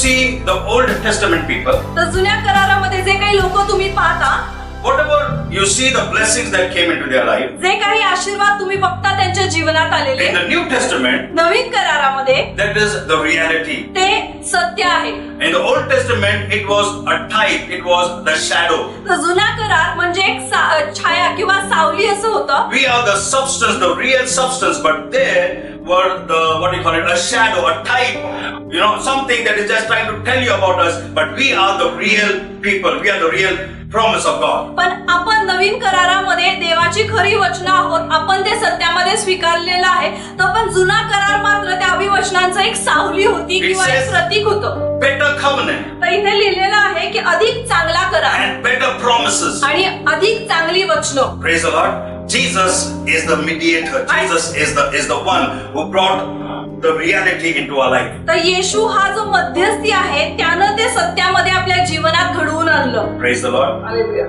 see the Old Testament people, तर जुन्या करारामध्ये जे काही लोक तुम्ही पाहता, whatever you see the blessings that came into their life, जे काही आशीर्वाद तुम्ही बघता त्यांच्या जीवनात आलेले, in the New Testament, नवीन करारामध्ये that is the reality. ते सत्य आहे. In the Old Testament, it was a type, it was the shadow. तर जुना करार म्हणजे एक छाया किंवा सावली असं होतं. We are the substance, the real substance, but there were the, what do you call it, a shadow, a type, something that is just trying to tell you about us, but we are the real people, we are the real promise of God. पण आपण नवीन करारामध्ये देवाची खरी वचनं आहोत, आपण ते सत्यामध्ये स्वीकारलेलं आहे. तर पण जुना करार मात्र त्या अभिवचनांचं एक सावली होती किंवा एक प्रतीक होतं. Better covenant. तर इथे लिहिलेलं आहे की अधिक चांगला करार And better promises. आणि अधिक चांगली वचनं. Praise the Lord. Jesus is the mediator. Jesus is the one who brought the reality into our life. तर येशू हा जो मध्यस्थी आहे त्यानं ते सत्यामध्ये आपल्या जीवनात घडवून आणलं. Praise the Lord. Hallelujah.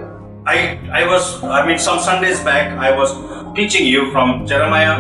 Some Sundays back, I was teaching you from Jeremiah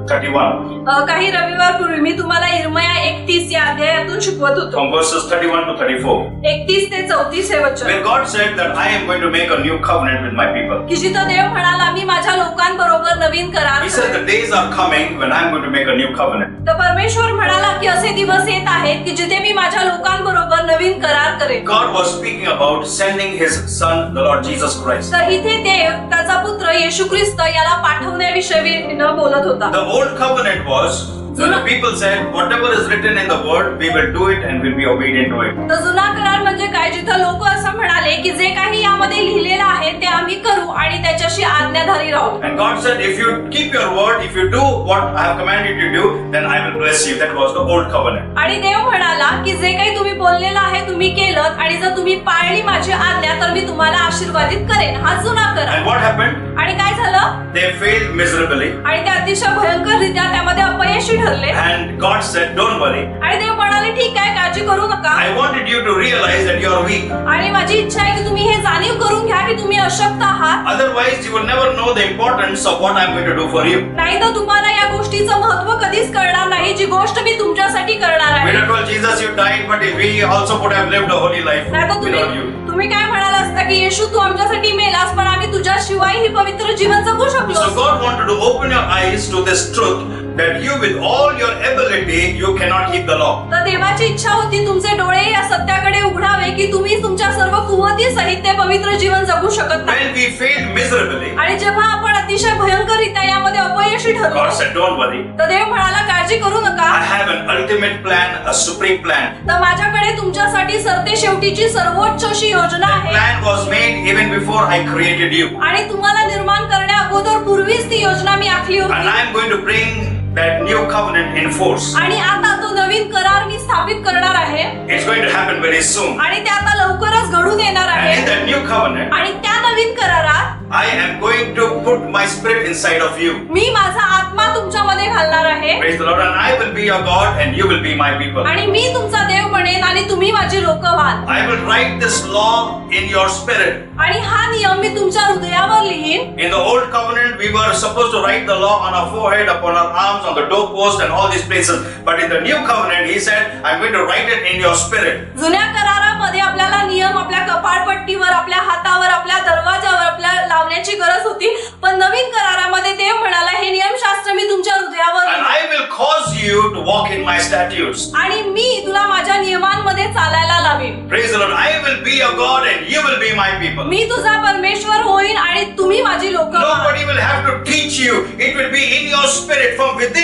31. काही रविवार पूर्वी मी तुम्हाला इर्मया 31 या अध्यायातून शिकवत होतो. From verses 31 to 34. 31 ते 34 हे वचन. Where God said that I am going to make a new covenant with my people. की जिथं देव म्हणाला मी माझ्या लोकांबरोबर नवीन करार He said the days are coming when I am going to make a new covenant. तर परमेश्वर म्हणाला की असे दिवस येत आहेत की जिथे मी माझ्या लोकांबरोबर नवीन करार करेन. God was speaking about sending His Son, the Lord Jesus Christ. तर इथे देव त्याचा पुत्र येशू ख्रिस्त याला पाठवण्याविषयी बोलत होता. The old covenant was when the people said whatever is written in the word, we will do it and we'll be obedient to it. तर जुना करार म्हणजे काय, जिथं लोक असं म्हणाले की जे काही यामध्ये लिहिलेलं आहे ते आम्ही करू आणि त्याच्याशी आज्ञाधारी राहू. And God said, if you keep your word, if you do what I have commanded you to do, then I will bless you. That was the old covenant. आणि देव म्हणाला की जे काही तुम्ही बोललेलं आहे तुम्ही केलं आणि जर तुम्ही पाळली माझी आज्ञा तर मी तुम्हाला आशीर्वादित करेन. हा जुना करार. And what happened? आणि काय झालं? They failed miserably. आणि ते अतिशय भयंकररित्या त्यामध्ये अपयशी ठरले. And God said, don't worry. आणि देव म्हणाले ठीक आहे, काळजी करू नका. I wanted you to realize that you are weak. आणि माझी इच्छा आहे की तुम्ही हे जाणीव करून घ्या की तुम्ही अशक्त आहात. Otherwise, you will never know the importance of what I am going to do for you. नाही तर तुम्हाला या गोष्टीचं महत्व कधीच कळणार नाही, जी गोष्ट मी तुमच्यासाठी करणार We आहे. don't call Jesus, you died, but we also could have lived a holy life नाही तर without you. तुम्ही काय म्हणाला असता की येशू तू आमच्यासाठी मेलास पण आम्ही तुझ्याशिवाय ही पवित्र जीवन जगू शकलो. So God wanted to open your eyes to this truth that you with all your ability, you cannot keep the law. तर देवाची इच्छा होती तुमचे डोळे या सत्याकडे उघडावे की तुम्ही तुमच्या सर्व कुवती सहित ते पवित्र जीवन जगू शकत नाही. When we failed miserably, आणि जेव्हा आपण अतिशय भयंकररित्या यामध्ये अपयशी ठरलो God said, don't worry. तर देव म्हणाला काळजी करू नका. I have an ultimate plan, a supreme plan. तर माझ्याकडे तुमच्यासाठी सरते शेवटीची सर्वोच्च अशी योजना आहे. Plan was made even before I created you. आणि तुम्हाला निर्माण करण्या अगोदर पूर्वीच ती योजना मी आखली And होती. I am going to bring that new covenant in force. आणि आता तो नवीन करार मी स्थापित करणार आहे. It's going to happen very soon. आणि ते आता लवकरच घडून येणार And in आहे. that new covenant, आणि त्या नवीन करारात I am going to put my spirit inside of you. मी माझा आत्मा तुमच्यामध्ये घालणार आहे. Praise the Lord. And I will be your God and you will be my people. आणि मी तुमचा देव बनेन आणि तुम्ही माझी लोक व्हाल. I will write this law in your spirit. आणि हा नियम मी तुमच्या हृदयावर लिहीन. In the old covenant, we were supposed to write the law on our forehead, upon our arms, on the doorpost, and all these places. But in the new covenant, He said, I'm going to write it in your spirit. जुन्या करारामध्ये आपल्याला नियम आपल्या कपाळपट्टीवर, आपल्या हातावर, आपल्या दरवाजावर आपल्या लावण्याची गरज होती. पण नवीन करारामध्ये देव म्हणाला हे नियमशास्त्र मी तुमच्या हृदयावर And लिहीन. I will cause you to walk in my statutes. आणि मी तुला माझ्या नियमांमध्ये चालायला लावीन. Praise the Lord. I will be your God and you will be my people. मी तुझा परमेश्वर होईन आणि तुम्ही माझी लोक व्हाल. Nobody will have to teach you. It will be in your spirit from within.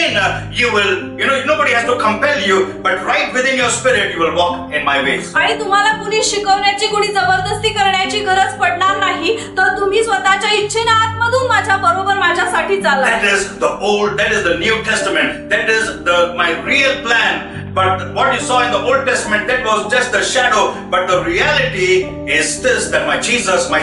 You will, nobody has to compel you, but right within your spirit, you will walk in my ways. आणि तुम्हाला कुणी शिकवण्याची, कुणी जबरदस्ती करण्याची गरज पडणार नाही. तर तुम्ही स्वतःच्या इच्छेने आतमधून माझ्या बरोबर माझ्यासाठी चालला. That is the New Testament. That is my real plan. But what you saw in the Old Testament, that was just the shadow. But the reality is this, that my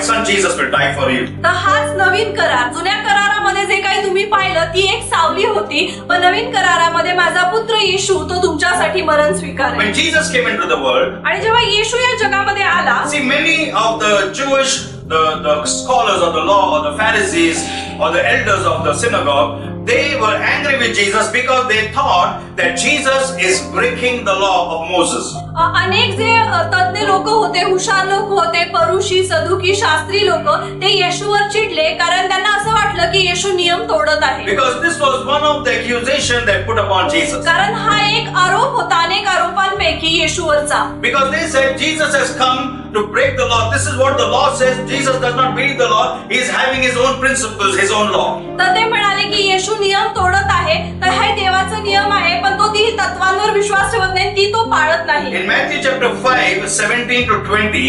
son Jesus will die for you. तर हाच नवीन करार. जुन्या करारामध्ये जे काही तुम्ही पाहिलं ती एक सावली होती. पण नवीन करारामध्ये माझा पुत्र येशू तो तुमच्यासाठी मरण स्वीकारेल. When Jesus came into the world, आणि जेव्हा येशू या जगामध्ये आला, see, many of the Jewish the scholars of the law or the Pharisees, or the elders of the synagogue, they were angry with Jesus because they thought that Jesus is breaking the law of Moses. अनेक जे तज्ञ लोक होते, हुशार लोक होते, परुषी, सदुकी, शास्त्री लोक, ते येशूवर चिडले कारण त्यांना असं वाटलं की येशू नियम तोडत आहे. Because this was one of the accusation they put upon Jesus. कारण हा एक आरोप होता अनेक आरोपांपैकी येशूवरचा. Because they said Jesus has come to break the law. This is what the law says. Jesus does not break the law. He is having his own principles, his own law. तर ते म्हणाले की येशू नियम तोडत आहे, तर हा देवाचा नियम आहे, पण तो ती तत्वांवर विश्वास ठेवत नाही, ती तो पाळत नाही. In Matthew chapter 5, 17 to 20,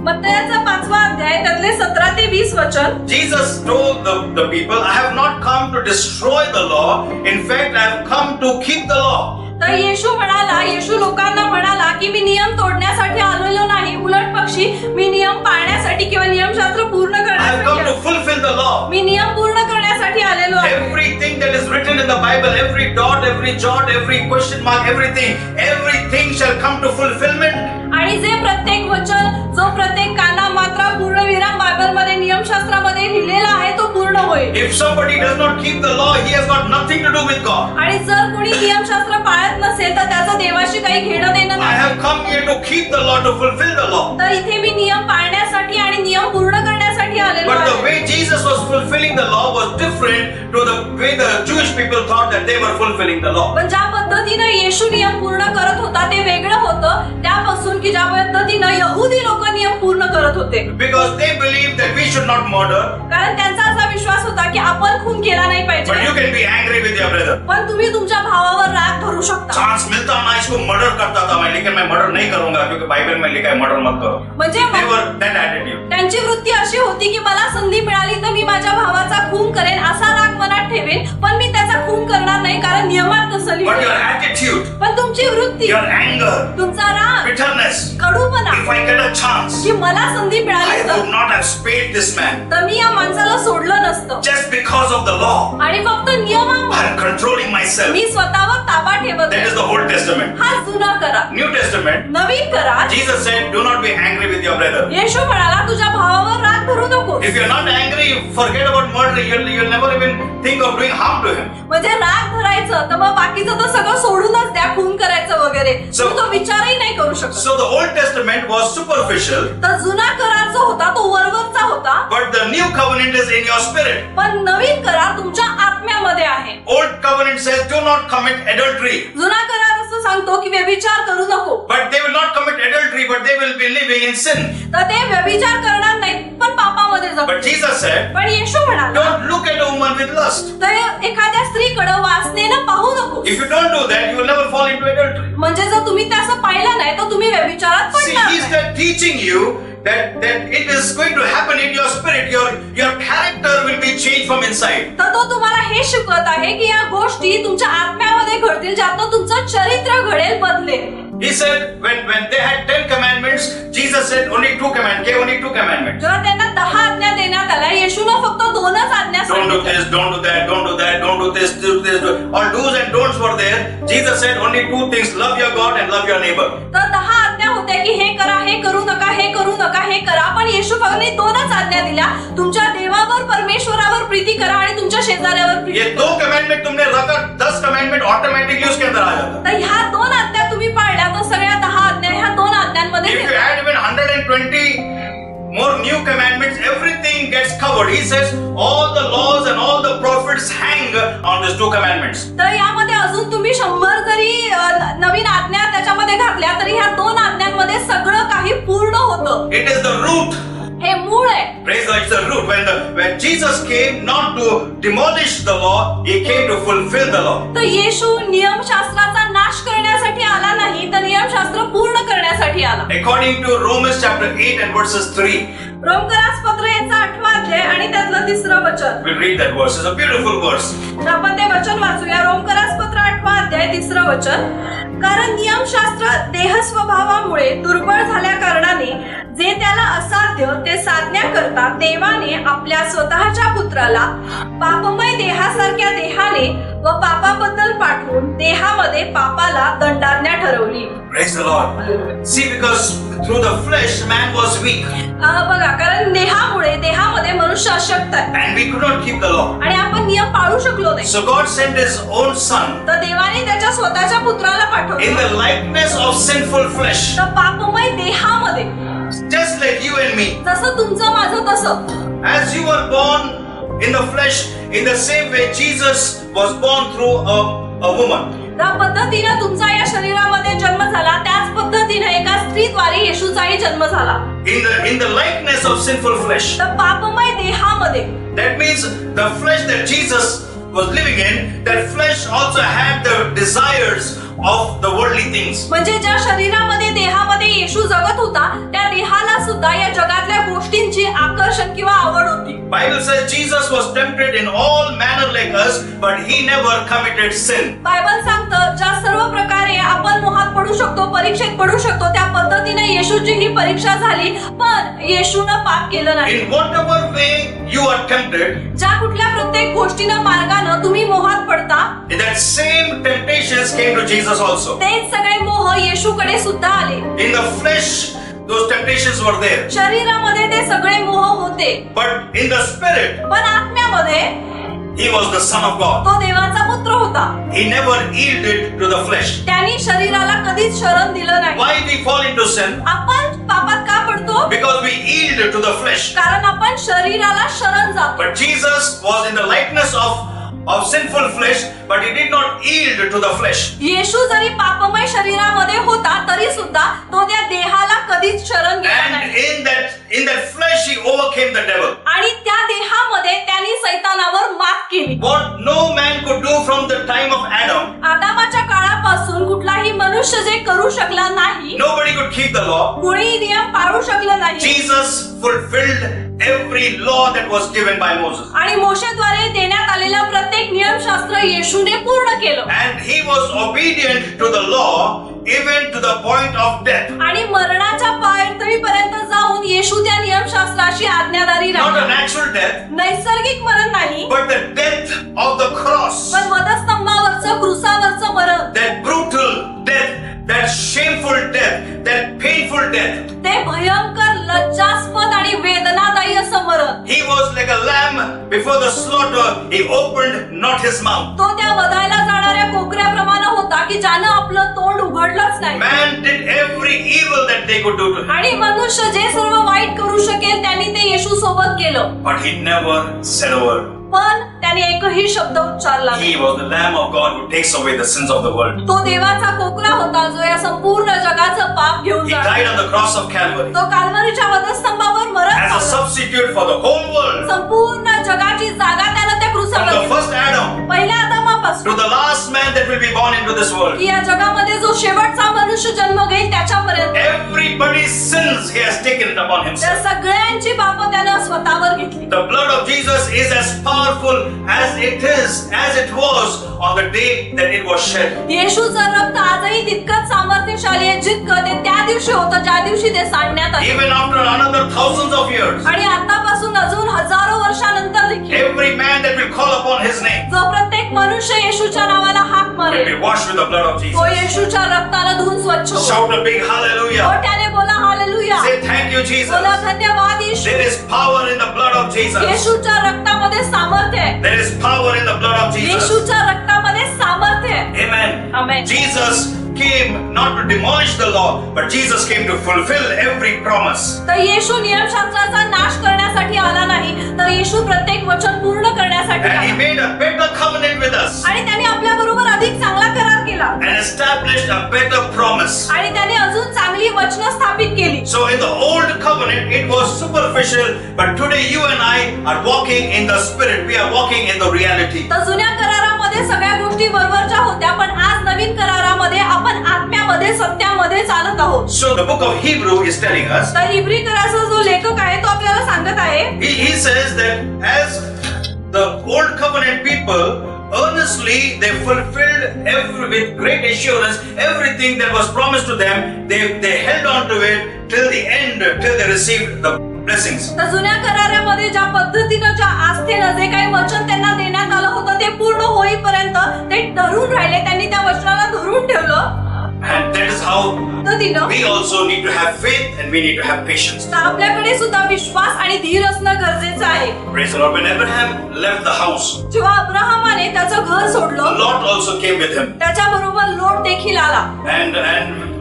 मत्तयाचा 5वा अध्याय त्यातले 17 ते 20 वचन. Jesus told the people, I have not come to destroy the law. In fact, I have come to keep the law. तर येशू लोकांना म्हणाला की मी नियम तोडण्यासाठी आलेलो नाही, उलट पक्षी मी नियम पाळण्यासाठी किंवा नियमशास्त्र पूर्ण I have come to करण्यासाठी, fulfill the law. मी नियम पूर्ण करण्यासाठी आलेलो आहे. Everything that is written in the Bible, every dot, every jot, every question mark, everything shall come to fulfillment. आणि जे प्रत्येक वचन, जो प्रत्येक काना मात्रा, पूर्ण विराम बायबलमध्ये नियमशास्त्रामध्ये लिहिलेला आहे तो पूर्ण होईल. If somebody does not keep the law, he has got nothing to do with God. आणि जर कोणी नियमशास्त्र पाळत नसेल तर त्याचं देवाशी काही घेणं देणं I नाही. have come here to keep the law, to fulfill the law. तर इथे मी नियम पाळण्यासाठी आणि नियम पूर्ण करण्यासाठी आलेलो But the आहे. way Jesus was fulfilling the law was different to the way the Jewish people thought that they were fulfilling the law. पण ज्या पद्धतीनं येशू नियम पूर्ण करत होता ते वेगळं होतं त्यापासून की ज्या पद्धतीनं यहुदी लोक नियम पूर्ण करत होते. Because they believed that we should not murder. कारण त्यांचा असा विश्वास होता की आपण खून केला नाही But पाहिजे, you can be angry with your brother. पण तुम्ही तुमच्या भावावर राग धरू शकता. चांस मिलता ना इसको मर्डर करता था मैं, लेकिन मैं मर्डर नहीं करूंगा क्योंकि बाइबल में लिखा है मर्डर मत करो. म्हणजे They were that attitude. त्यांची वृत्ती अशी होती की मला संधी मिळाली तर मी माझ्या भावाचा खून करेन, असा राग मनात ठेवेन, पण मी त्याचा खून करणार नाही कारण नियमात तसं But लिहिलंय. your attitude, पण तुमची वृत्ती, your anger, तुमचा राग, bitterness, कडूपणा, if I get a chance, की मला संधी I मिळाली would not have spared this man तर मी या माणसाला सोडलं नसतं. just because of the law. आणि फक्त नियमामुळे I am controlling myself. मी स्वतःवर ताबा ठेवत That is आहे. the Old Testament. हा जुना करा. New Testament, नवीन करा. Jesus said, do not be angry with your brother. येशू म्हणाला तुझ्या भावावर राग धरू नको. If you're not angry, you forget about murder. You'll never even think of doing harm to him. म्हणजे राग धरायचं तर मग बाकीचं तर सगळं सोडूनच द्या, खून करायचं वगैरे, तुम्ही तो विचारही नाही करू शकत. So the Old Testament was superficial, तर जुना करार जो होता तो वरवरचा होता, but the new covenant is in your spirit. पण नवीन करार तुमच्या आत्म्यामध्ये आहे. Old covenant says, do not commit adultery. जुना करार असं सांगतो की व्यभिचार करू नको. But they will not commit adultery, but they will be living in sin. तर ते व्यभिचार करणार नाहीत पण पापामध्ये But जगतात. Jesus said, पण येशू म्हणाला don't look at a woman with lust. तर एखाद्या स्त्रीकडे वासनेनं पाहू नको. If you don't do that, you will never fall into adultery. म्हणजे जर तुम्ही ते असं पाहिलं नाही तर तुम्ही व्यभिचारात See, पडणार he's नाही. teaching you that it is going to happen in your spirit. Your character will be changed from inside. तर तो तुम्हाला हे शिकवत आहे की या गोष्टी तुमच्या आत्म्यामध्ये घडतील, ज्यातून तुमचं चरित्र घडेल, बदलेल. He said when they had 10 commandments, Jesus said only 2 commandments. Gave only 2 commandments. जेव्हा त्यांना 10 आज्ञा देण्यात आल्या, येशूनं फक्त 2च आज्ञा Don't do सांगितल्या. this, don't do that, don't do that, don't do this, do this. All do's and don'ts were there. Jesus said only 2 things: love your God and love your neighbor. तर 10 आज्ञा होत्या की हे करा, हे करू नका, हे करू नका, हे करा. पण येशू फक्त 2च आज्ञा दिल्या, तुमच्या देवावर, परमेश्वरावर प्रीती करा आणि तुमच्या शेजाऱ्यावर प्रीती ये करा. 2 कमांडमेंट तुमने रखा, 10 कमांडमेंट ऑटोमेटिकली उसके अंदर आ जाता. तर ह्या 2 आज्ञा तुम्ही पाळल्या तर सगळ्या 10 आज्ञा ह्या 2 आज्ञांमध्ये If you येतात. add even 120 more new commandments, everything gets covered. He says all the laws and all the prophets hang on these 2 commandments. तर यामध्ये अजून तुम्ही 100 जरी नवीन आज्ञा त्याच्यामध्ये घातल्या तरी ह्या 2 आज्ञांमध्ये सगळं काही पूर्ण होतं. It is the root. हे मूळ आहे. Praise God, it's the root. When Jesus came not to demolish the law, he came to fulfill the law. तर येशू नियमशास्त्राचा नाश करण्यासाठी आला नाही, तर नियमशास्त्र पूर्ण करण्यासाठी आला. According to Romans chapter 8 and verses 3, रोमकरास पत्र याचा 8वा अध्याय आणि त्यातलं 3रं वचन. we'll read that verse. It's a beautiful verse. तर आपण ते वचन वाचूया. रोमकरास पत्र 8वा अध्याय 3रं वचन. कारण नियमशास्त्र देह स्वभावामुळे दुर्बळ झाल्या कारणाने जे त्याला असाध्य साध्य ते साधण्याकरता देवाने आपल्या स्वतःच्या पुत्राला पापमय देहासारख्या देहाने व पापाबद्दल पाठवून देहामध्ये पापाला दंडाज्ञा ठरवली. Praise the Lord. See, because through the flesh man was weak बघा, कारण देहामध्ये मनुष्य अशक्त आहे and we could not keep the law. आणि आपण नियम पाळू शकलो नाही. So God sent His own Son तर देवाने त्याच्या स्वतःच्या पुत्राला in पाठवलं the likeness of sinful flesh, तर पापमय देहामध्ये, just like you and me. जसं तुमचं माझं तसं. As you were born in the flesh, in the same way Jesus was born through a woman. त्या पद्धतीनं तुमचा या शरीरामध्ये जन्म झाला, त्याच पद्धतीने एका स्त्रीद्वारे येशूचाही जन्म झाला. In the likeness of sinful flesh. तर पापमय देहामध्ये, That means the flesh that Jesus was living in, that flesh also had the desires of the worldly things. म्हणजे ज्या शरीरामध्ये देहामध्ये येशू जगत होता, त्या देहाला सुद्धा या जगातल्या गोष्टींची आकर्षण किंवा आवड होती. Bible says Jesus was tempted in all manner like us, but he never committed sin. Bible सांगतं, ज्या सर्व प्रकारे आपण मोहात पडू शकतो, परीक्षेत पडू शकतो, त्या पद्धतीने येशूची ही परीक्षा झाली, पण येशूनं पाप केलं नाही. In whatever way you are tempted, ज्या कुठल्या प्रत्येक गोष्टीनं मार्गानं तुम्ही मोहात पडता, that same temptations came to Jesus also. तेच सगळे मोह येशूकडे सुद्धा आले. In the flesh, those temptations were there. शरीरामध्ये ते सगळे मोह होते, But in the spirit, पण आत्म्यामध्ये he was the Son of God. तो देवाचा पुत्र होता. He never yielded to the flesh. त्यांनी शरीराला कधीच शरण दिलं नाही. Why we fall into sin? आपण पापात का पडतो? Because we yield to the flesh. कारण आपण शरीराला शरण जातो. But Jesus was in the likeness of sinful flesh, but he did not yield to the flesh. येशू जरी पापमय शरीरामध्ये होता, तरी सुद्धा तो त्या देहाला कधीच शरण गेला And नाही. in that flesh he overcame the devil. आणि त्या देहामध्ये त्यांनी सैतानावर मात केली. What no man could do from the time of Adam, आदामाच्या काळापासून कुठलाही मनुष्य जे करू शकला नाही, nobody could keep the law. कोणी नियम पाळू शकलं नाही. Jesus fulfilled every law that was given by Moses. आणि मोशेद्वारे देण्यात आलेलं प्रत्येक नियमशास्त्र येशूने पूर्ण केलं. And he was obedient to the law even to the point of death. आणि मरणाच्या पायथ्यापर्यंत जाऊन येशू त्या नियमशास्त्राची आज्ञाधारी Not a राहिला. natural death, नैसर्गिक मरण नाही, but the death of the cross. पण वधस्तंभावरचं, क्रुसावरचं मरण, That brutal death, that shameful death, that painful death. ते भयंकर, लज्जास्पद आणि वेदनादायी असं मरण. He was like a lamb before the slaughter. He opened not his mouth. तो त्या वधायला जाणाऱ्या कोकऱ्याप्रमाणे होता की ज्यानं आपलं तोंड उघडलंच नाही. Man did every evil that they could do to him. आणि मनुष्य जे सर्व वाईट करू शकेल त्यांनी ते येशू सोबत केलं, But he never said a word. पण त्याने एकही शब्द उच्चारला नाही. He was the Lamb of God who takes away the sins of the world. तो देवाचा कोकरा होता जो या संपूर्ण जगाचं पाप घेऊन He जातो. died on the cross of Calvary तो काल्वरीच्या वधस्तंभावर मरण as a पावला. substitute for the whole world. संपूर्ण जगाची जागा त्यानं त्या From क्रूसावर the घेतली. first Adam पहिल्या आदामापासून to the last man that will be born into this world. की या जगामध्ये जो शेवटचा मनुष्य जन्म घेईल त्याच्यापर्यंत Everybody's sins he has taken it upon त्या himself. सगळ्यांची पाप त्यानं स्वतःवर घेतली. The blood of Jesus is as powerful as it was on the day that it was shed. येशूचं रक्त आजही तितकंच सामर्थ्यशाली आहे जितकं ते त्या दिवशी होतं ज्या दिवशी ते सांडण्यात आले. Even after another thousands of years, आणि आतापासून अजून हजारो वर्षानंतर देखील every man that will call upon his name जो प्रत्येक मनुष्य येशूच्या नावाला हाक will मारेल be washed with the blood of तो Jesus. येशूच्या रक्तानं धुवून स्वच्छ होईल. Shout a big hallelujah. मोठ्याने बोला hallelujah. Say thank you, Jesus. बोला धन्यवाद येशू. There is power in the blood of Jesus. येशूच्या रक्तामध्ये सामर्थ्य आहे. There is power in the blood of Jesus. येशूच्या रक्तामध्ये सामर्थ्य आहे. Amen. Amen. Jesus came not to demolish the law, but Jesus came to fulfill every promise. तर येशू नियमशास्त्राचा नाश करण्यासाठी आला नाही, तर येशू प्रत्येक वचन पूर्ण करण्यासाठी And he आला. made a better covenant with us आणि त्याने आपल्या बरोबर अधिक चांगला करार केला and established a better promise. आणि त्याने अजून चांगली वचनं स्थापित केली. So in the old covenant, it was superficial, but today you and I are walking in the spirit. We are walking in the reality. तर जुन्या करारामध्ये सगळ्या गोष्टी वरवरच्या होत्या, पण आज नवीन करारामध्ये आपण आत्म्यामध्ये सत्यामध्ये चालत आहोत. So the book of Hebrew is telling us, तर इब्री कराराचा जो लेखक आहे तो आपल्याला सांगत आहे he says that as the old covenant people earnestly they fulfilled with great assurance everything that was promised to them. They held on to it till the end, till they received the blessings. तर जुन्या करारामध्ये ज्या पद्धतीनं ज्या आस्थेनं जे काही वचन त्यांना देण्यात आलं होतं ते पूर्ण होईपर्यंत ते धरून राहिले, त्यांनी त्या वचनाला धरून ठेवलं. And that is how पद्धतीनं we also need to have faith and we need to have patience. तर आपल्याकडे सुद्धा विश्वास आणि धीर असणं गरजेचं आहे. Praise the Lord. When Abraham left the house, जेव्हा अब्राहमाने त्याचं घर सोडलं, Lot also came with him. त्याच्या बरोबर लोट देखील आला. And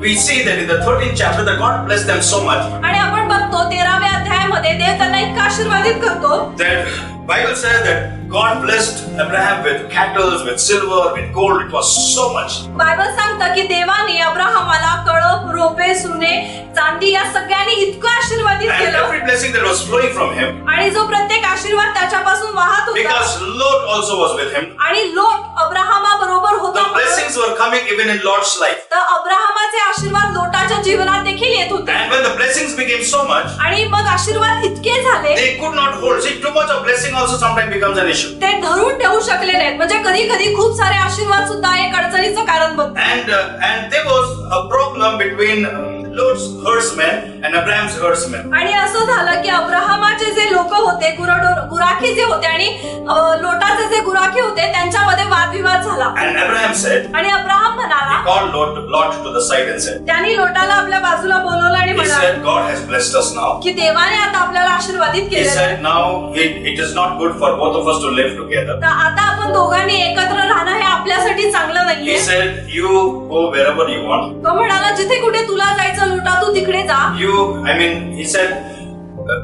we see that in the 13th chapter that God blessed them so much आणि आपण बघतो 13व्या अध्यायामध्ये देव त्यांना इतका आशीर्वादित करतो that Bible says that God blessed Abraham with cattle, with silver, with gold. It was so much. Bible सांगतं की देवाने अब्राहमाला कळप, रोपे, सुने, चांदी या सगळ्यांनी इतकं आशीर्वादित And केलं. every blessing that was flowing from him, आणि जो प्रत्येक आशीर्वाद त्याच्यापासून वाहत होता, because Lot also was with him. आणि लोट अब्राहमा बरोबर The होता, blessings were coming even in Lot's life. तर अब्राहमाचे आशीर्वाद लोटाच्या जीवनात देखील येत होते. And when the blessings became so much, आणि मग आशीर्वाद इतके झाले they could not hold. See, too much of blessing also sometimes becomes an issue. ते धरून ठेवू शकले नाहीत. म्हणजे कधी कधी खूप सारे आशीर्वाद सुद्धा एक अडचणीचं कारण बनतात. And there was a problem between Lot's herdsmen and Abraham's herdsmen. आणि असं झालं की अब्राहमाचे जे लोक होते, गुराखी जे होते आणि लोटाचे जे गुराखी होते, त्यांच्यामध्ये वादविवाद झाला. And Abraham said, आणि अब्राहम म्हणाला, he called Lot to the side and said, त्यांनी लोटाला आपल्या बाजूला बोलवलं आणि he म्हणाला said, God has blessed us now. की देवाने आता आपल्याला आशीर्वादित He केलं. said, now it is not good for both of us to live together. तर आता आपण दोघांनी एकत्र राहणं हे आपल्यासाठी चांगलं He नाहीये. said, you go wherever you want. तो म्हणाला जिथे कुठे तुला जायचं लोटा तू तिकडे जा. He said,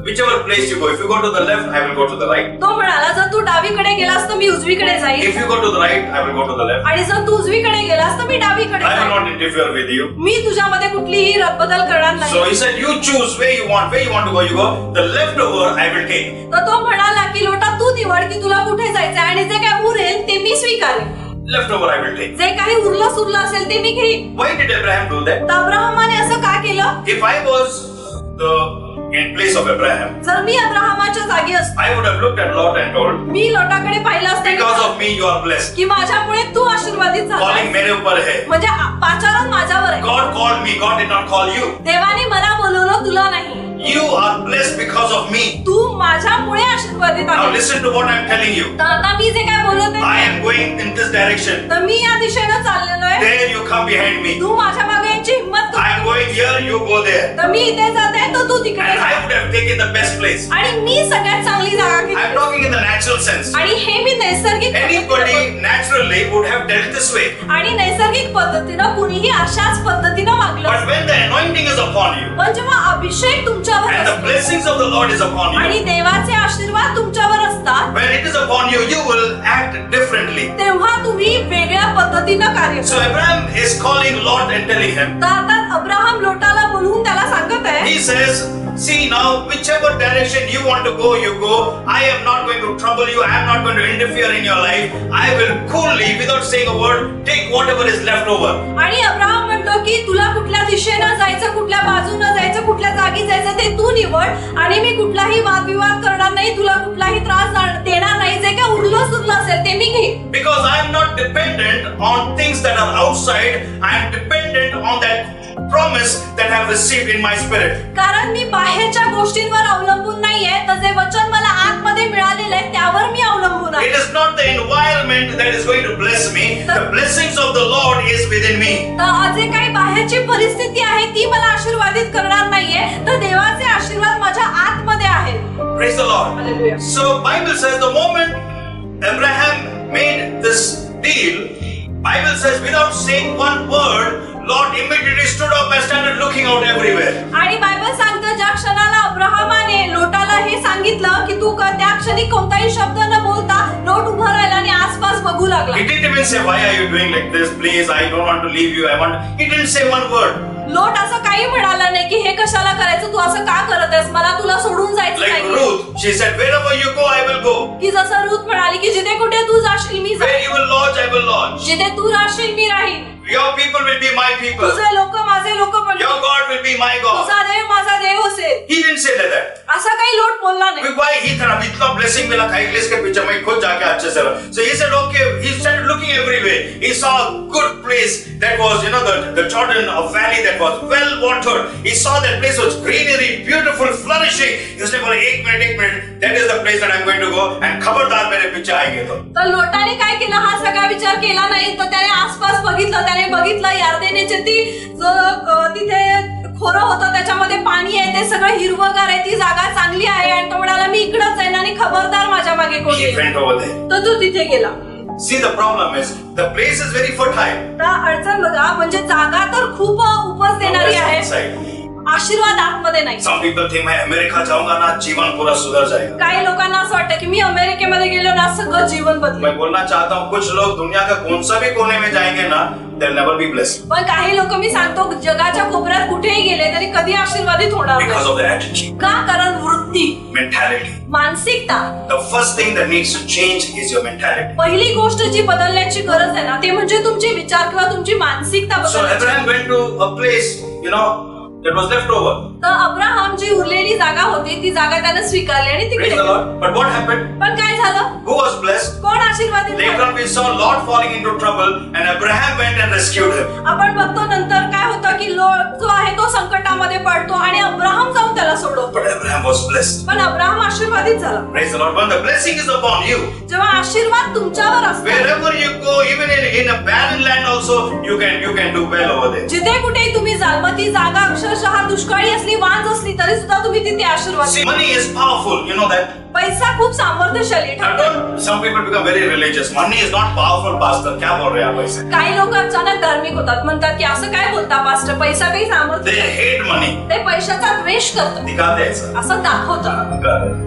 whichever place you go, if you go to the left, I will go to the right. तो म्हणाला जर तू डावीकडे गेलास तर मी उजवीकडे जाईल, If you go to the right, I will go to the left. आणि जर तू उजवीकडे गेलास तर मी डावीकडे I will जाईल. not interfere with you. मी तुझ्यामध्ये कुठलीही रद्दबदल करणार So नाही. he said, you choose where you want to go, you go. The leftover I will take. तर तो म्हणाला की लोटा तू निवड की तुला कुठे जायचं आणि जे काय उरेल ते मी स्वीकारेन. Leftover I will take. जे काही उरलं सुरलं असेल ते मी घेईन. Why did Abraham do that? तर अब्राहमाने असं का केलं? If I was in place of Abraham, जर मी अब्राहमाच्या जागी असतो, I would have looked at Lot and told, मी लोटाकडे पाहिलं असतं because of me you are blessed. की माझ्यामुळे तू आशीर्वादित झाला. Calling मेरे ऊपर है. म्हणजे पाचारण माझ्यावर आहे. God called me. God did not call you. देवाने मला बोलवलं, तुला नाही. You are blessed because of me. तू माझ्यामुळे आशीर्वादित Now आहे. listen to what I am telling you. तर आता मी जे काय बोलत I आहे am going in this direction. तर मी या दिशेनं चाललेलो आहे. There you come behind me. तू माझ्या मागे यायची हिंमत I am कर. going here. You go there. तर मी इथे जाते तर तू तिकडे And जा. I would have taken the best place. आणि मी सगळ्यात चांगली जागा I am घेतली. talking in the natural sense. आणि हे मी नैसर्गिक Anybody पद्धतीनं naturally would have dealt this way. आणि नैसर्गिक पद्धतीनं कुणीही अशाच पद्धतीनं वागलं. But when the anointing is upon you पण जेव्हा अभिषेक तुमच्यावर and the असतो blessings of the Lord is upon आणि you, देवाचे आशीर्वाद तुमच्यावर असतात, when it is upon you, you will act differently. तेव्हा तुम्ही वेगळ्या पद्धतीनं कार्य So करता. Abraham is calling Lot and telling him, तर आता अब्राहम लोटाला बोलवून त्याला सांगत आहे, he says, see now, whichever direction you want to go, you go. I am not going to trouble you. I am not going to interfere in your life. I will coolly, without saying a word, take whatever is left over. आणि Abraham म्हणतो की तुला कुठल्या दिशेनं जायचं, कुठल्या बाजूनं जायचं, कुठल्या जागी जायचं ते तू निवड आणि मी कुठलाही वादविवाद करणार नाही, तुला कुठलाही त्रास देणार नाही. जे काय उरलं सुरलं असेल ते मी घेईन. Because I am not dependent on things that are outside. I am dependent on that promise that I have received in my spirit. कारण मी बाहेरच्या गोष्टींवर अवलंबून नाहीये, तर जे वचन मला आतमध्ये मिळालेलं आहे त्यावर मी अवलंबून आहे. It is not the environment that is going to bless me. The blessings of the Lord is within me. तर जे काही बाहेरची परिस्थिती आहे ती मला आशीर्वादित करणार नाहीये, तर देवाचे आशीर्वाद माझ्या आतमध्ये आहेत. Praise the Lord. Hallelujah. So Bible says the moment Abraham made this deal, Bible says without saying one word, Lot immediately stood up and started looking out everywhere. आणि बायबल सांगतं ज्या क्षणाला अब्राहमाने लोटाला हे सांगितलं की तू त्या क्षणी कोणताही शब्द न बोलता लोट उभा राहिला आणि आसपास बघू लागला. He didn't even say, why are you doing like this? Please, I don't want to leave you. He didn't say one word. लोट असं काही म्हणाला नाही की हे कशाला करायचं, तू असं का करत आहेस, मला तुला सोडून जायचं Like नाही. Ruth, she said, wherever you go, I will go. की जसं रूथ म्हणाली की जिथे कुठे तू जाशील मी Where जाईन, you will lodge, I will lodge. जिथे तू राहशील मी राहीन. Your people will be my people. तुझे लोक माझे लोक म्हणतील, Your God will be my God. तुझा देव माझा देव असेल. He didn't say like that. असा काही लोट बोलला नाही. Why he thought इतना blessing मिला खाई के इसके पीछे मैं खुद जाके अच्छे से रहा. So he said, okay. He started looking everywhere. He saw a good place that was, the Jordan, a valley that was well watered. He saw that place was greenery, beautiful, flourishing. उसने बोला एक minute, that is the place that I'm going to go, and खबरदार मेरे पीछे आएंगे तो. तर लोटाने काय केलं, हा सगळा विचार केला नाही. तर त्याने आसपास बघितलं, त्याने बघितलं यार्देनेचे ती तिथे खोरं होतं, त्याच्यामध्ये पाणी आहे, ते सगळं हिरवगार आहे, ती जागा चांगली आहे. आणि तो म्हणाला मी इकडंच जाईन आणि खबरदार माझ्या मागे कोण He येईल. went over there. तर तो तिथे गेला. See, the problem is the place is very fertile. तर अडचण बघा, म्हणजे जागा तर खूप उपज देणारी आहे, Outside. आशीर्वाद आतमध्ये नाही. Some people think मैं अमेरिका जाऊंगा ना जीवन पूरा सुधर जाएगा. काही लोकांना असं वाटतं की मी अमेरिकेमध्ये गेलो ना सगळं जीवन बदलेल. मैं बोलना चाहता हूँ कुछ लोग दुनिया का कौन सा भी कोने में जाएंगे ना, they'll never be blessed. पण काही लोक मी सांगतो जगाच्या कोपऱ्यात कुठेही गेले तरी कधी आशीर्वादित होणार Because नाही. of their attitude, का? कारण वृत्ती, mentality. मानसिकता. The first thing that needs to change is your mentality. पहिली गोष्ट जी बदलण्याची गरज आहे ना, ते म्हणजे तुमचे विचार किंवा तुमची मानसिकता So बदलण्याची. Abraham went to a place, that was left over. तर अब्राहम जी उरलेली जागा होती ती जागा त्याने स्वीकारली आणि तिकडे Praise the गेला. Lord. But what happened? पण काय झालं? Who was blessed? कोण आशीर्वादित Later झालं? on we saw Lot falling into trouble and Abraham went and rescued him. आपण बघतो नंतर काय होतं की लोट जो आहे तो संकटामध्ये पडतो आणि अब्राहम जाऊन त्याला सोडवतो. But Abraham was blessed. पण अब्राहम आशीर्वादित झाला. Praise the Lord. When the blessing is upon you, जेव्हा आशीर्वाद तुमच्यावर असतो, wherever you go, even in a barren land also, you can do well over there. जिथे कुठेही तुम्ही जाल, मग ती जागा अक्षरशः दुष्काळी असली, वांज असली तरी सुद्धा तुम्ही तिथे आशीर्वाद. See, money is powerful, you know that. पैसा खूप सामर्थ्यशाली Now ठरतो. don't, some people become very religious. Money is not powerful, pastor. क्या बोल रहे हैं आप ऐसे? काही लोक अचानक धार्मिक होतात, म्हणतात की असं काय बोलता पास्टर, पैसा काही सामर्थ्य They नाही. hate money. ते पैशाचा द्वेष करतात, दिखाते हैं ऐसा. असं दाखवतात. दिखाते हैं.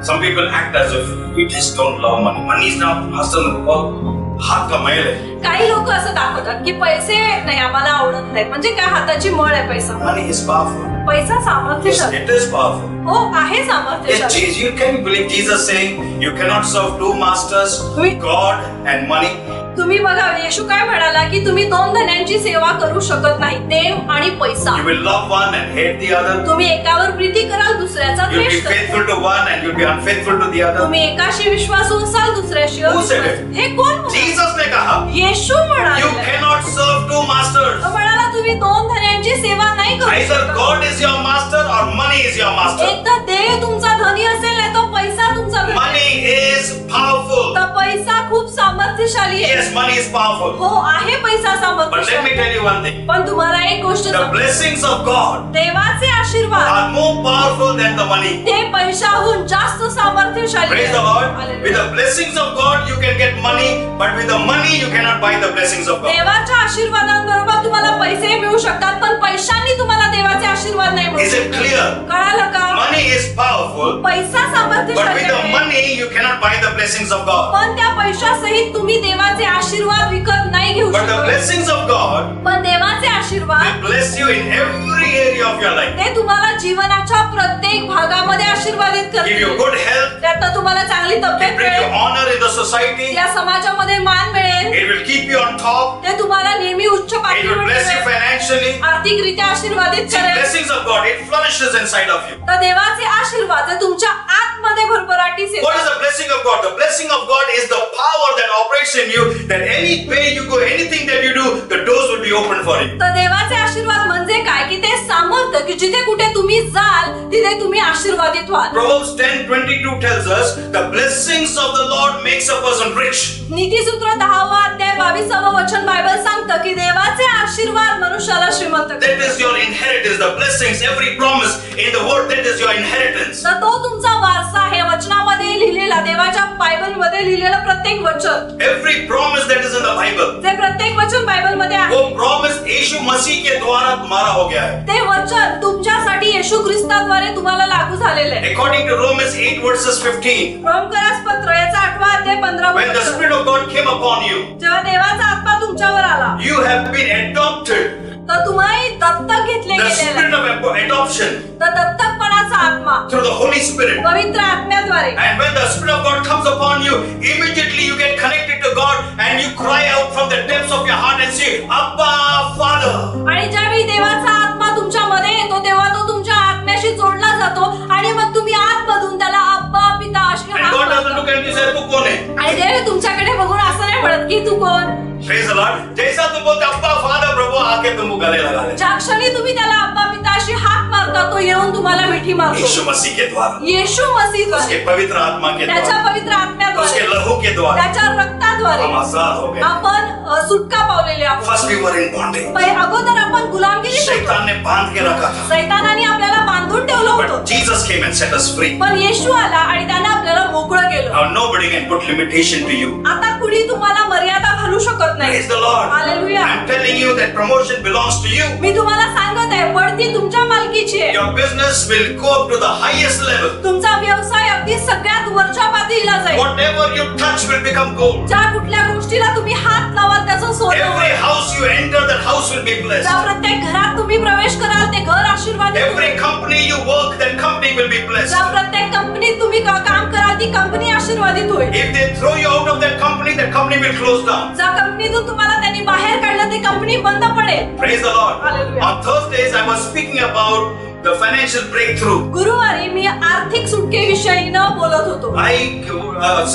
Some people act as if we just don't love money. Money is not, pastor, बहुत हाथ का मैल है. काही लोक असं दाखवतात की पैसे नाही आम्हाला आवडत नाही, म्हणजे काय हाताची मळ आहे पैसा. Money is powerful. पैसा सामर्थ्यशाली. It is powerful. हो, आहे Yes, सामर्थ्यशाली. Jesus, you can believe Jesus saying you cannot serve two masters, God and money. तुम्ही बघा येशू काय म्हणाला की तुम्ही दोन धन्यांची सेवा करू शकत नाही, देव आणि पैसा. You will love one and hate the other. तुम्ही एकावर प्रीती कराल, दुसऱ्याचा You'll be द्वेष कराल. faithful to one and you'll be unfaithful to the other. तुम्ही एकाशी विश्वासू असाल, दुसऱ्याशी Who said अविश्वासू. it? हे कोण म्हणाले? Jesus ने कहा, येशू म्हणाले. you cannot serve two masters. तो म्हणाला तुम्ही दोन धन्यांची सेवा नाही करू Either शकत. God is your master or money is your master. एक तर देव तुमचा धनी असेल, नाही तो पैसा तुमचा धनी. Money is powerful. तर पैसा खूप सामर्थ्यशाली आहे. Yes, money is powerful. हो, आहे पैसा But let me सामर्थ्यशाली. tell you one thing. पण तुम्हाला एक गोष्ट The सांगतो. blessings of God देवाचे आशीर्वाद are more powerful than the money. ते पैशाहून जास्त सामर्थ्यशाली Praise the आहे. Lord. Hallelujah. With the blessings of God, you can get money, but with the money, you cannot buy the blessings of God. देवाच्या आशीर्वादांबरोबर तुम्हाला पैसे मिळू शकतात, पण पैशांनी तुम्हाला देवाचे आशीर्वाद नाही मिळू Is it शकत. clear? कळालं का? Money is powerful, पैसा but सामर्थ्यशाली with the आहे, money, you cannot buy the blessings of God. पण त्या पैशासहित तुम्ही देवाचे आशीर्वाद विकत नाही घेऊ But the शकत. blessings of God पण देवाचे आशीर्वाद will bless you in every area of your life. ते तुम्हाला जीवनाच्या प्रत्येक भागामध्ये आशीर्वादित Give you करतील. good health, त्यात तुम्हाला चांगली तब्येत bring you मिळेल, honor in the society, या समाजामध्ये मान मिळेल, it will keep you on top, ते तुम्हाला नेहमी उच्च it will पातळीवर bless you ठेवेल, financially. आर्थिकरित्या आशीर्वादित See, करेल. blessings of God, it flourishes inside of you. तर देवाचे आशीर्वाद हे तुमच्या आतमध्ये भरभराटीस What is येतात. the blessing of God? The blessing of God is the power that operates in you, that any way you go, anything that you do, the doors will be open for you. तर देवाचे आशीर्वाद म्हणजे काय की ते सामर्थ्य की जिथे कुठे तुम्ही जाल तिथे तुम्ही आशीर्वादित व्हाल. Proverbs 10:22 tells us, the blessings of the Lord makes a person rich. नीतिसूत्र 10वा अध्याय 22वा वचन बायबल सांगतं की देवाचे आशीर्वाद मनुष्याला श्रीमंत That करतात. is your inheritance. The blessings, every promise in the word, that is your inheritance. तर तो तुमचा वारसा आहे. वचनामध्ये लिहिलेला, देवाच्या बायबलमध्ये लिहिलेलं प्रत्येक वचन, Every promise that is in the Bible, जे प्रत्येक वचन बायबलमध्ये आहे, वो promise यीशु मसीह के द्वारा तुम्हारा हो गया है. ते वचन तुमच्यासाठी येशू ख्रिस्ताद्वारे तुम्हाला लागू झालेलं आहे. According to Romans 8 verses 15, रोमकरास पत्र याचा 8वा अध्याय 15वा when the वचन. Spirit of God came upon you, जेव्हा देवाचा आत्मा तुमच्यावर आला, you have been adopted. तर तुम्ही दत्तक घेतले The गेलेले spirit of adoption तर दत्तकपणाचा आत्मा through the Holy Spirit. पवित्र आत्म्याद्वारे. And when the Spirit of God comes upon you, immediately you get connected to God and you cry out from the depths of your heart and say, Abba, Father. आणि ज्यावेळी देवाचा आत्मा तुमच्यामध्ये येतो तेव्हा तो तुमच्या आत्म्याशी जोडला जातो आणि मग तुम्ही आतमधून त्याला अब्बा पिता अशी And हाक God doesn't मारता. look at you and say, तू कौन है? आणि देव तुमच्याकडे बघून असं नाही म्हणत की तू कोण. Praise the Lord. जैसा तुम बोलते अब्बा, Father, प्रभु आके तुमको गले लगा ले. ज्या क्षणी तुम्ही त्याला अब्बा पिता अशी हाक मारता तो तो येऊन तुम्हाला मिठी मारतो यीशु मसीह के द्वारा, येशू मसीह उसके पवित्र आत्मा के त्याच्या द्वारा, पवित्र आत्म्याद्वारे उसके लहू के द्वारा त्याच्या रक्ताद्वारे हम आजाद हो गए. आपण सुटका पावलेले आहोत. First we were in bondage. अगोदर आपण गुलामगिरी शैतान ने बांध के रखा था. सैतानाने आपल्याला बांधून ठेवलं But होतं, Jesus came and set us free. पण येशू आला आणि त्याने आपल्याला मोकळं केलं. Now nobody can put limitation to you. आता कुणी तुम्हाला मर्यादा घालू शकत नाही. Praise the Lord. Hallelujah. I'm telling you that promotion belongs to you. मी तुम्हाला सांगत आहे, बढती तुमच्या मालकीची आहे. Your business will go up to the highest level. तुमचा व्यवसाय अगदी सगळ्यात वरच्या पातळीला जाईल. Whatever you touch will become gold. ज्या कुठल्या गोष्टीला तुम्ही हात लावाल त्याचं सोनं Every होईल. house you enter, that house will be blessed. ज्या प्रत्येक घरात तुम्ही प्रवेश कराल ते घर आशीर्वादित Every होईल. company you work, that company will be blessed. ज्या प्रत्येक कंपनीत तुम्ही काम कराल ती कंपनी आशीर्वादित होईल. If they throw you out of that company will close down. ज्या कंपनीतून तुम्हाला त्यांनी बाहेर काढलं ती कंपनी बंद पडेल. Praise the Lord. Hallelujah. On Thursdays, I was speaking about the financial breakthrough. गुरुवारी मी आर्थिक सुटकेविषयी बोलत होतो.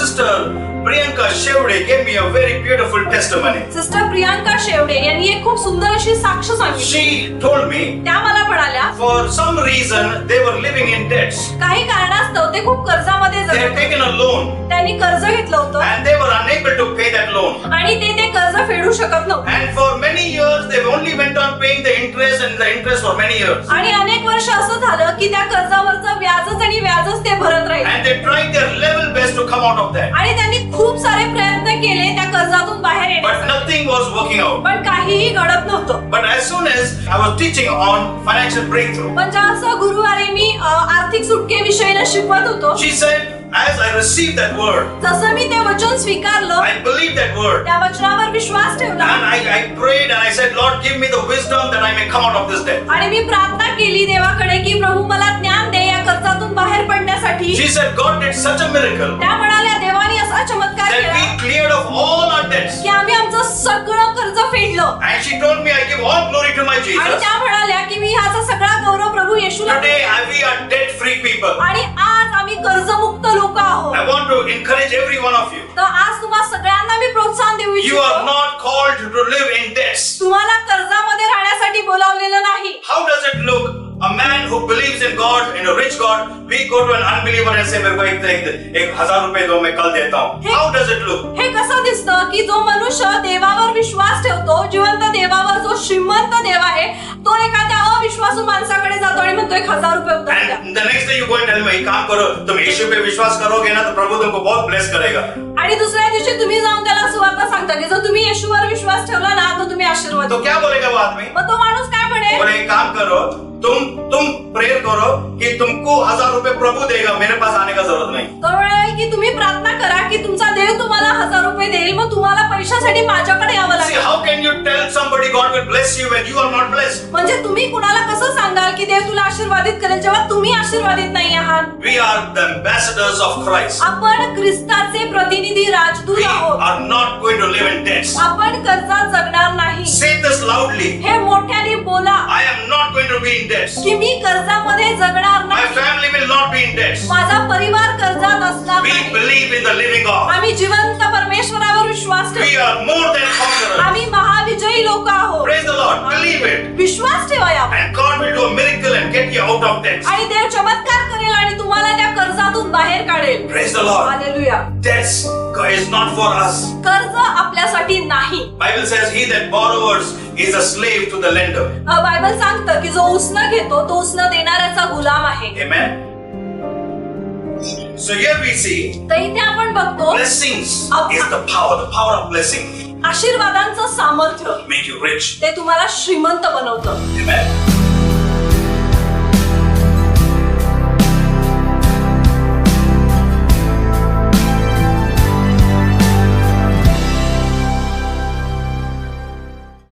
Sister Priyanka Shevde gave me a very beautiful testimony. Sister Priyanka Shevade यांनी एक खूप सुंदर अशी साक्ष सांगितली. She told me, त्या मला म्हणाल्या, for some reason, they were living in debts. काही कारणास्तव ते खूप कर्जामध्ये They had जगत होते. taken a loan त्यांनी कर्ज घेतलं होतं and they were unable to pay that loan. आणि ते कर्ज फेडू शकत नव्हते. And for many years, they only went on paying the interest and the interest for many years. आणि अनेक वर्ष असं झालं की त्या कर्जावरचं व्याजच आणि व्याजच ते भरत राहिले. And they tried their level best to come out of that. आणि त्यांनी खूप सारे प्रयत्न केले त्या कर्जातून बाहेर But येण्यासाठी, nothing was working out. पण काहीही घडत नव्हतं. But as soon as I was teaching on financial breakthrough, पण जेव्हा गुरुवारी मी आर्थिक सुटकेविषयी शिकवत होतो, she said, as I received that word, जसं मी ते वचन स्वीकारलं, I believed that word. त्या वचनावर विश्वास ठेवला And I prayed and I said, Lord, give me the wisdom that I may come out of this debt. आणि मी प्रार्थना केली देवाकडे की प्रभू मला ज्ञान दे या कर्जातून बाहेर पडण्यासाठी. She said, God did such a miracle त्या म्हणाल्या देवाने असा चमत्कार that केला we cleared off all our debts. की आम्ही आमचं सगळं कर्ज फेडलं. And she told me, I give all glory to my आणि Jesus. त्या म्हणाल्या की मी ह्याचा सगळा गौरव प्रभू येशूला Today, देते. we are debt free people. आणि आज आम्ही कर्जमुक्त लोक आहोत. I want to encourage every one of you. तर आज तुम्हा सगळ्यांना मी प्रोत्साहन देऊ You are इच्छितो. not called to live in debts. तुम्हाला कर्जामध्ये राहण्यासाठी बोलावलेलं नाही. How does it look? A man who believes in God, in a rich God, we go to an unbeliever and say, मेरे को एक 1000 रुपए दो, मैं कल देता हूँ. How does it look? हे कसं दिसतं की जो मनुष्य देवावर विश्वास ठेवतो, जिवंत देवावर, जो श्रीमंत देव आहे, तो एखाद्या अविश्वासू माणसाकडे जातो आणि म्हणतो 1000 रुपये उधार द्या. And the next day you go and tell me, एक काम करो, तुम यीशु पे विश्वास करोगे ना तो प्रभु तुमको बहुत ब्लेस करेगा. आणि दुसऱ्या दिवशी तुम्ही जाऊन त्याला सुवार्ता सांगता की जर तुम्ही येशूवर विश्वास ठेवला ना तर तुम्ही आशीर्वाद. तो क्या बोलेगा वो आदमी? मग तो माणूस काय म्हणे, बोले एक काम करो, तुम प्रेयर करो कि तुमको 1000 रुपए प्रभु देगा, मेरे पास आने का जरूरत नहीं. तो म्हणे की तुम्ही प्रार्थना करा की तुमचा देव तुम्हाला 1000 रुपये देईल, मग तुम्हाला पैशासाठी माझ्याकडे यावं See, लागेल. how can you tell somebody God will bless you when you are not blessed? म्हणजे तुम्ही कुणाला कसं सांगाल की देव तुला आशीर्वादित करेल जेव्हा तुम्ही आशीर्वादित नाही आहात. We are the ambassadors of Christ. आपण ख्रिस्ताचे प्रतिनिधी राजदूत We आहोत. are not going to live in debts. आपण कर्जात जगणार नाही. Say this loudly. हे मोठ्याने बोला I am not going to be in debts. की मी कर्जामध्ये जगणार My नाही. family will not be in debts. माझा परिवार कर्जात असणार We नाही. believe in the living God. आम्ही जिवंत परमेश्वरावर विश्वास We ठेवतो. are more than conquerors. आम्ही महाविजयी लोक आहोत. Praise the Lord. Believe it. विश्वास ठेवा यावर. And God will do a miracle and get you out of debts. आणि देव चमत्कार करेल आणि तुम्हाला त्या कर्जातून बाहेर काढेल. Praise the Lord. Hallelujah. Debts is not for us. कर्ज आपल्यासाठी नाही. Bible says he that borrows is a slave to the lender. Bible सांगतं की जो उसनं घेतो तो उसनं देणाऱ्याचा गुलाम आहे. Amen. So here we see तर इथे आपण बघतो blessings is the power of blessing आशीर्वादांचं सामर्थ्य make you rich. ते तुम्हाला श्रीमंत बनवतं. Amen.